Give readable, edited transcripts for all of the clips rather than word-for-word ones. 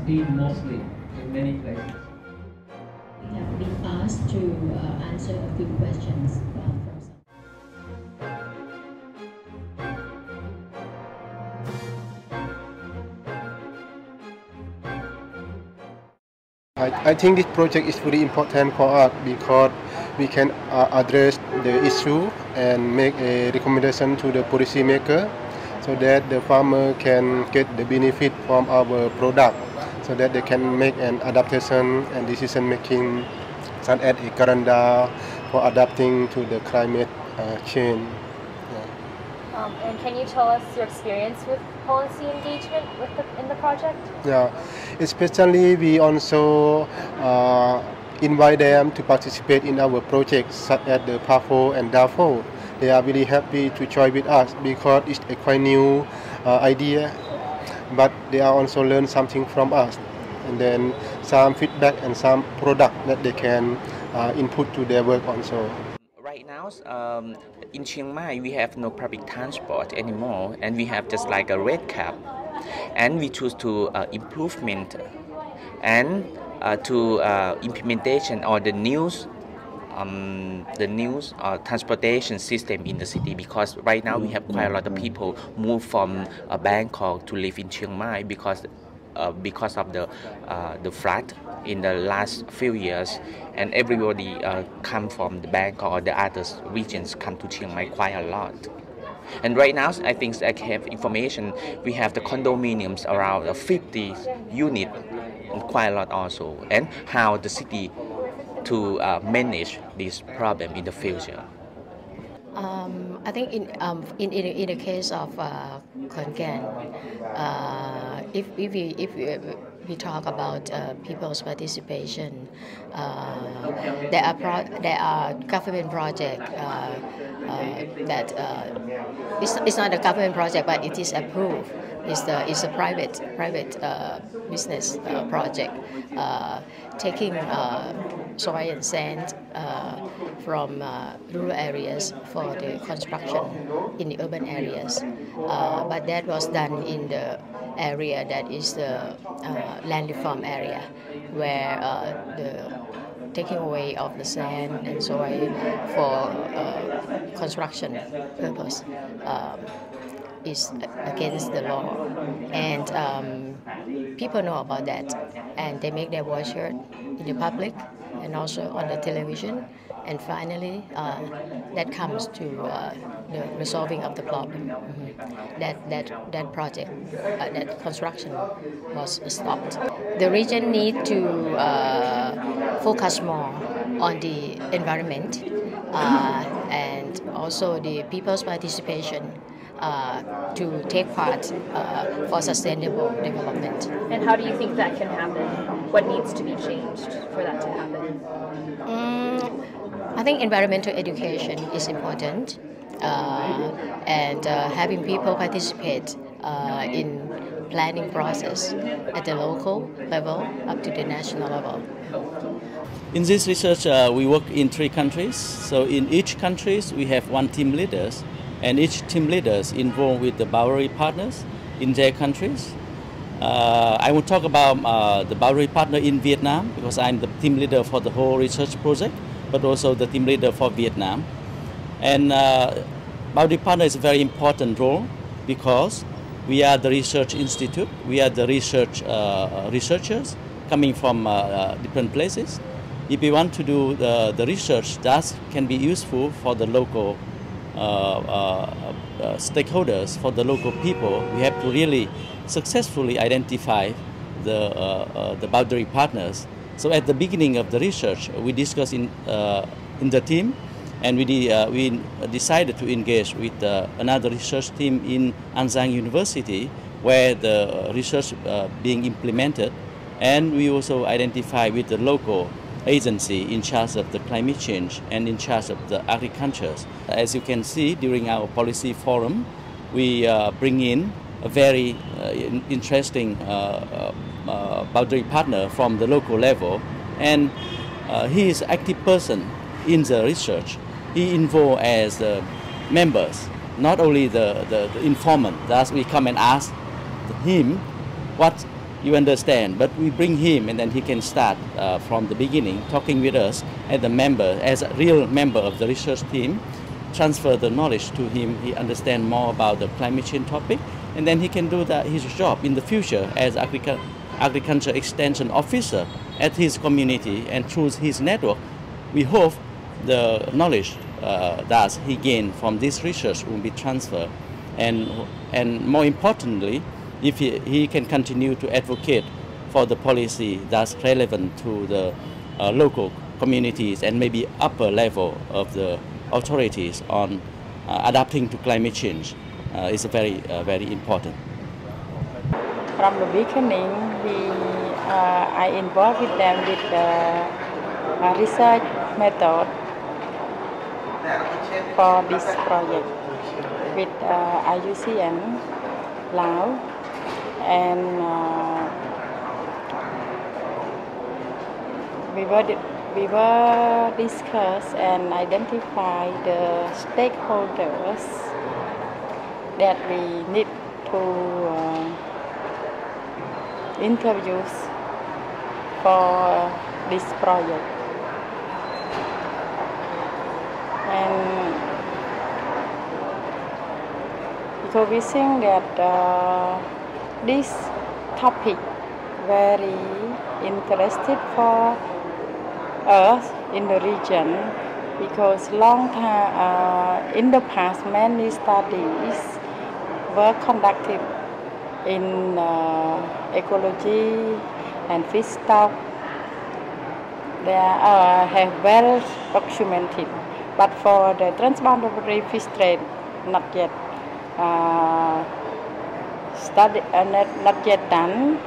been mostly in many places. We have been asked to answer a few questions from some. I think this project is very important for us because we can address the issue and make a recommendation to the policymaker so that the farmer can get the benefit from our product so that they can make an adaptation and decision making such as a calendar for adapting to the climate change. And can you tell us your experience with policy engagement in the project? Yeah, especially we also invite them to participate in our projects such as the PAFO and DAFO. They are really happy to join with us because it's a quite new idea, but they are also learn something from us, and then some feedback and some product that they can input to their work also. Right now, in Chiang Mai, we have no public transport anymore, and we have just like a red cap, and we choose to improvement and to implementation or the news transportation system in the city, because right now we have quite a lot of people move from Bangkok to live in Chiang Mai because of the flood in the last few years, and everybody come from the Bangkok or the other regions come to Chiang Mai quite a lot. And right now, I think I have information, we have the condominiums around 50 units, quite a lot also, and how the city to manage this problem in the future. I think in the case of Khon Kaen, if we talk about people's participation, there are government projects that it's not a government project, but it is approved. It's a private business project taking soil and sand from rural areas for the construction in the urban areas. But that was done in the area that is the land reform area, where the taking away of the sand and soil for construction purpose is against the law, and people know about that, and they make their voice heard in the public and also on the television, and finally that comes to the resolving of the problem. That project, that construction was stopped. The region need to focus more on the environment and also the people's participation to take part for sustainable development. And how do you think that can happen? What needs to be changed for that to happen? I think environmental education is important, and having people participate in planning process at the local level up to the national level. In this research, we work in 3 countries. So in each countries, we have 1 team leaders, and each team leaders involved with the boundary partners in their countries. I will talk about the boundary partner in Vietnam, because I'm the team leader for the whole research project, but also the team leader for Vietnam. And boundary partner is a very important role because we are the research institute, we are the researchers coming from different places. If we want to do the research that can be useful for the local stakeholders, for the local people, we have to really successfully identify the boundary partners. So at the beginning of the research, we discussed in the team, and we decided to engage with another research team in An Giang University, where the research being implemented, and we also identify with the local agency in charge of the climate change and in charge of the agriculture. As you can see, during our policy forum, we bring in a very interesting boundary partner from the local level, and he is an active person in the research. He involved as members, not only the informant. Thus, we come and ask him what you understand. But we bring him, and then he can start from the beginning, talking with us as a real member of the research team, transfer the knowledge to him. He understand more about the climate change topic, and then he can do his job in the future as agriculture extension officer at his community, and through his network, we hope the knowledge that he gained from this research will be transferred, and more importantly, if he can continue to advocate for the policy that's relevant to the local communities and maybe upper level of the authorities on adapting to climate change, is very important. From the beginning, I involved with them with the research method for this project with IUCN Laos, and we were discuss and identify the stakeholders that we need to interviews for this project. And because we think that this topic very interested for us in the region, because long time in the past many studies were conducted in ecology and fish stock. They have well documented, but for the transboundary fish trade, not yet not yet done.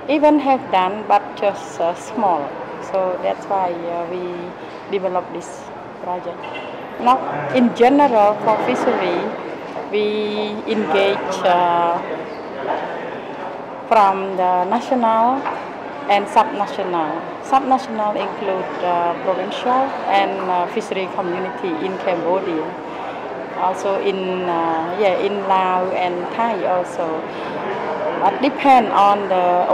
Even have done, but just small. So that's why we developed this project. Now, in general, for fishery, we engage from the national and subnational. Subnational include provincial and fishery community in Cambodia. Also in Laos and Thai also. But depend on the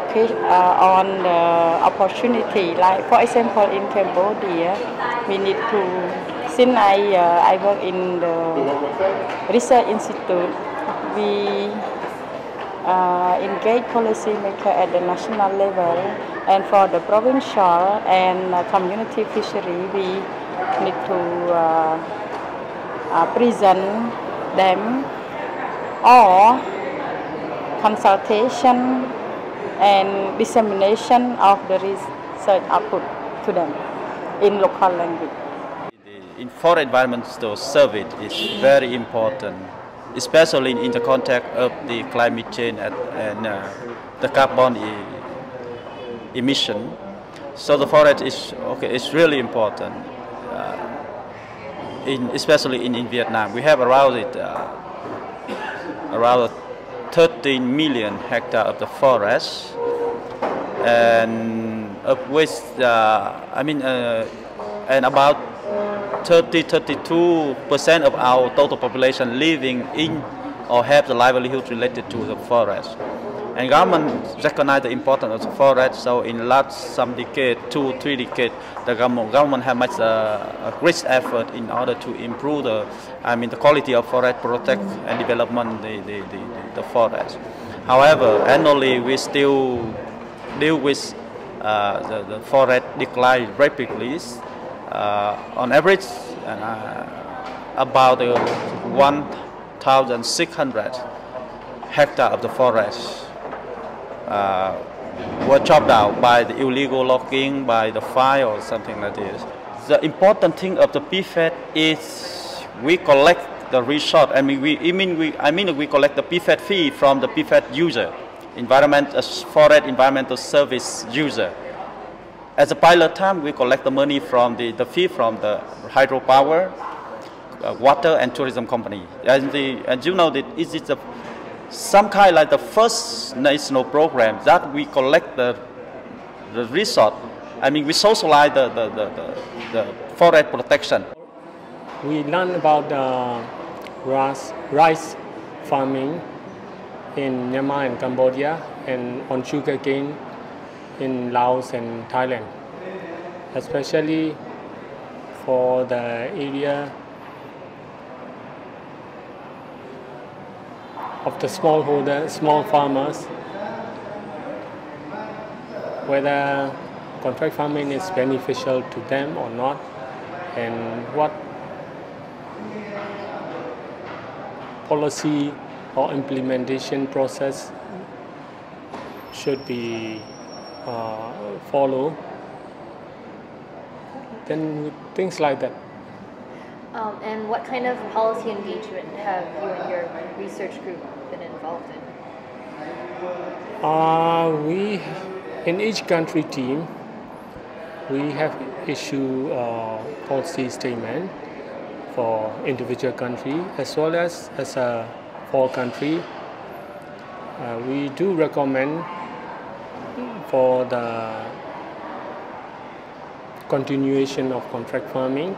opportunity. Like for example, in Cambodia, we need to. Since I work in the research institute, we engage policymaker at the national level, and for the provincial and community fishery, we need to present them or consultation and dissemination of the research output to them in local language. In forest environmental survey is very important, especially in the context of the climate change and the carbon emission. So the forest is really important, especially in Vietnam. We have around 13 million hectares of the forest, and of which and about 32% of our total population living in or have the livelihood related to the forest. And government recognize the importance of the forest. So in last some decade, 2-3 decades, the government have much a great effort in order to improve the quality of forest, protect and development the forest. However, annually we still deal with the forest decline rapidly. On average, about 1,600 hectares of the forest were chopped out by the illegal logging, by the fire or something like this. The important thing of the PFAT is we collect the resource. We collect the PFAT fee from the PFAT user, forest environmental service user. As a pilot time, we collect the money from the fee from the hydropower, water and tourism company. And you know that it is some kind like the first national program that we collect the resource. We socialize the forest protection. We learn about rice farming in Myanmar and Cambodia, and on sugarcane in Laos and Thailand, especially for the area of the small farmers, whether contract farming is beneficial to them or not, and what policy or implementation process should be followed. Then things like that. And what kind of policy engagement have you and your research group been involved in? We, in each country team, we have issued a policy statement for individual country as well as a for country. We do recommend for the continuation of contract farming.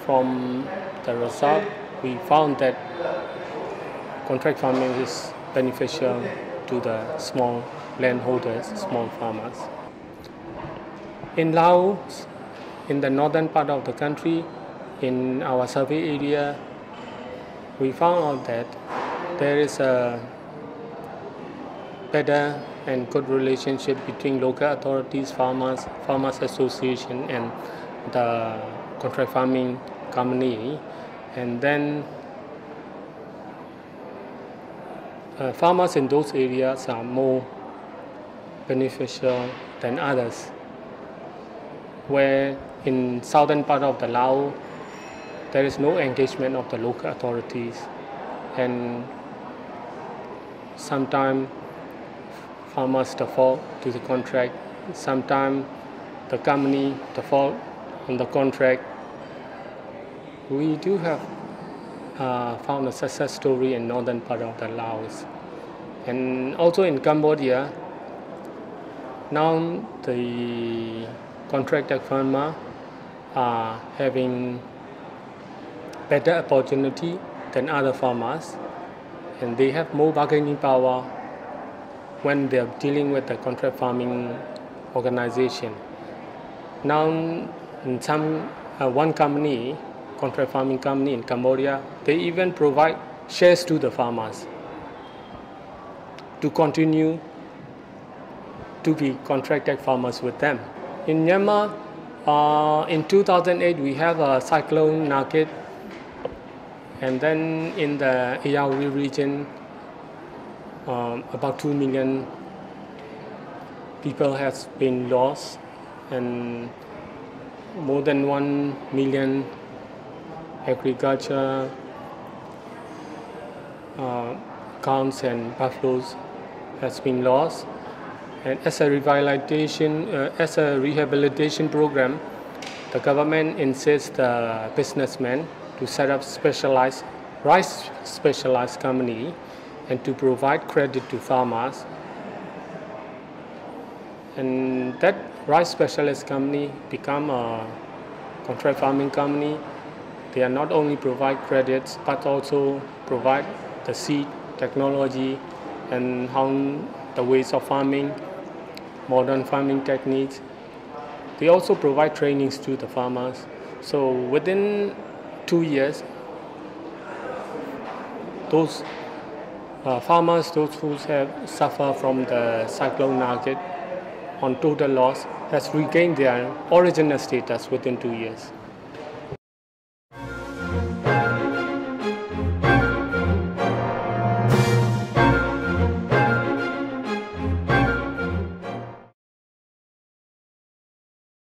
From the result, we found that contract farming is beneficial to the small landholders, small farmers. In Laos, in the northern part of the country, in our survey area, we found out that there is a better and good relationship between local authorities, farmers association, and the contract farming company, and then farmers in those areas are more beneficial than others, where in southern part of the Laos there is no engagement of the local authorities, and sometimes farmers default to the contract, sometimes the company default on the contract. We do have found a success story in northern part of the Laos, and also in Cambodia. Now the contracted farmer are having better opportunity than other farmers, and they have more bargaining power when they are dealing with the contract farming organization. Now, in one company, contract farming company in Cambodia, they even provide shares to the farmers to continue to be contracted farmers with them. In Myanmar, in 2008, we have a cyclone Nakit, and then in the Ayawi region, about 2 million people has been lost, and more than 1 million agriculture cows and buffaloes has been lost. And as a rehabilitation program, the government insists the businessmen to set up rice specialized company and to provide credit to farmers. And that rice specialist company become a contract farming company. They are not only provide credits but also provide the seed, technology, and how the ways of farming, modern farming techniques. They also provide trainings to the farmers. So within 2 years, those farmers, those who have suffered from the cyclone Nakit on total loss, has regained their original status within 2 years.